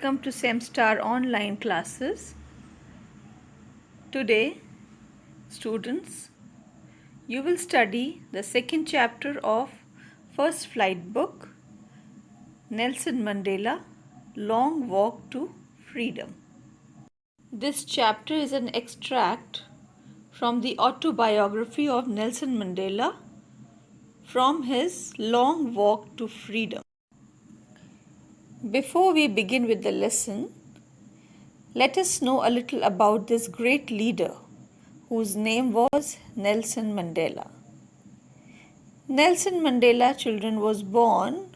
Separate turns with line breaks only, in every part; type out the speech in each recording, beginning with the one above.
welcome to SEMStar online classes. Today, students, you will study the second chapter of First Flight book, Nelson Mandela, Long Walk to Freedom. This chapter is an extract from the autobiography of Nelson Mandela from his Long Walk to Freedom. Before we begin with the lesson, let us know a little about this great leader whose name was Nelson Mandela. Nelson Mandela, children, was born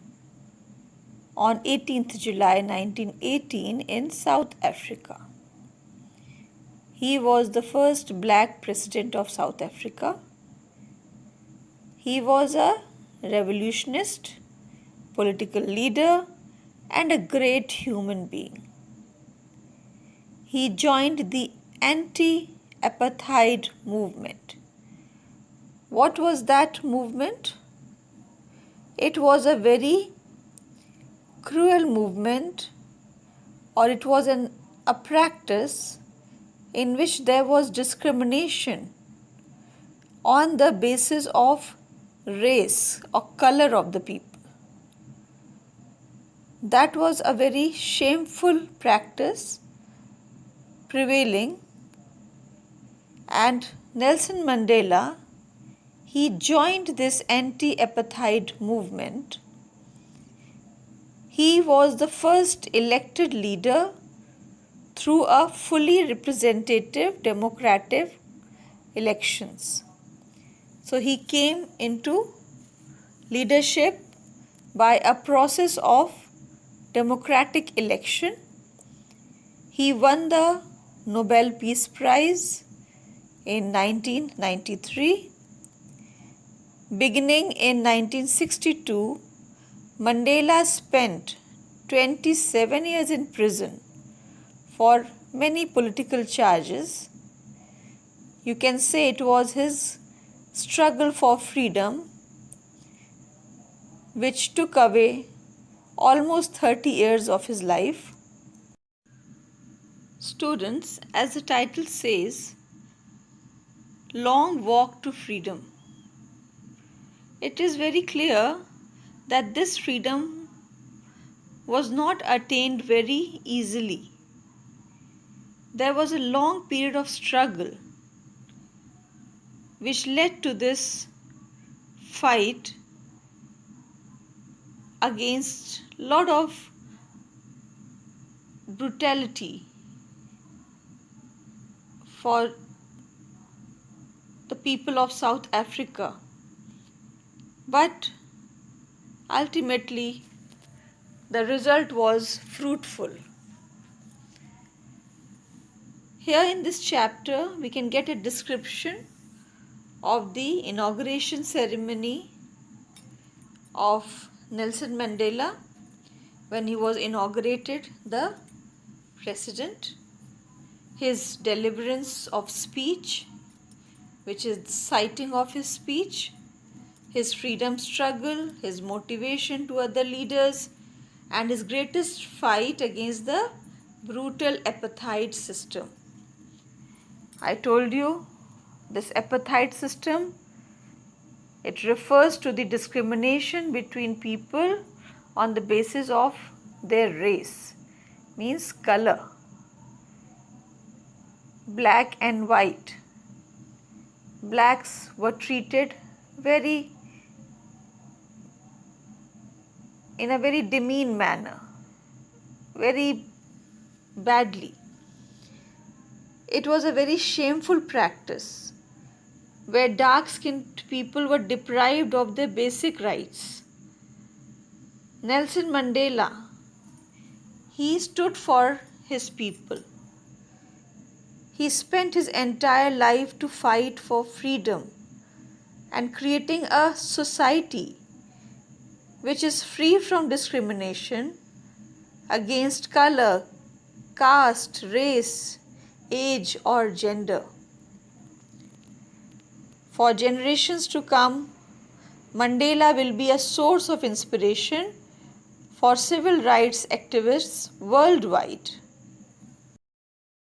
on 18th July 1918 in South Africa. He was the first black president of South Africa. He was a revolutionist, political leader, and a great human being. He joined the anti-apartheid movement. What was that movement? It was a very cruel movement, or it was a practice in which there was discrimination on the basis of race or color of the people. That was a very shameful practice prevailing, and Nelson Mandela, he joined this anti-apartheid movement. He was the first elected leader through a fully representative democratic elections. So he came into leadership by a process of democratic election. He won the Nobel Peace Prize in 1993. Beginning in 1962, Mandela spent 27 years in prison for many political charges. You can say it was his struggle for freedom which took away almost 30 years of his life. Students, as the title says, Long Walk to Freedom. It is very clear that this freedom was not attained very easily. There was a long period of struggle which led to this fight against a lot of brutality for the people of South Africa. But ultimately, the result was fruitful. Here in this chapter, we can get a description of the inauguration ceremony of Nelson Mandela when he was inaugurated the president, his deliverance of speech, which is the citing of his speech, his freedom struggle, his motivation to other leaders, and his greatest fight against the brutal apartheid system. I told you this apartheid system, it refers to the discrimination between people on the basis of their race, means color, black and white. Blacks were treated in a very demean manner, very badly. It was a very shameful practice where dark-skinned people were deprived of their basic rights. Nelson Mandela, he stood for his people. He spent his entire life to fight for freedom and creating a society which is free from discrimination against color, caste, race, age, or gender. For generations to come, Mandela will be a source of inspiration for civil rights activists worldwide.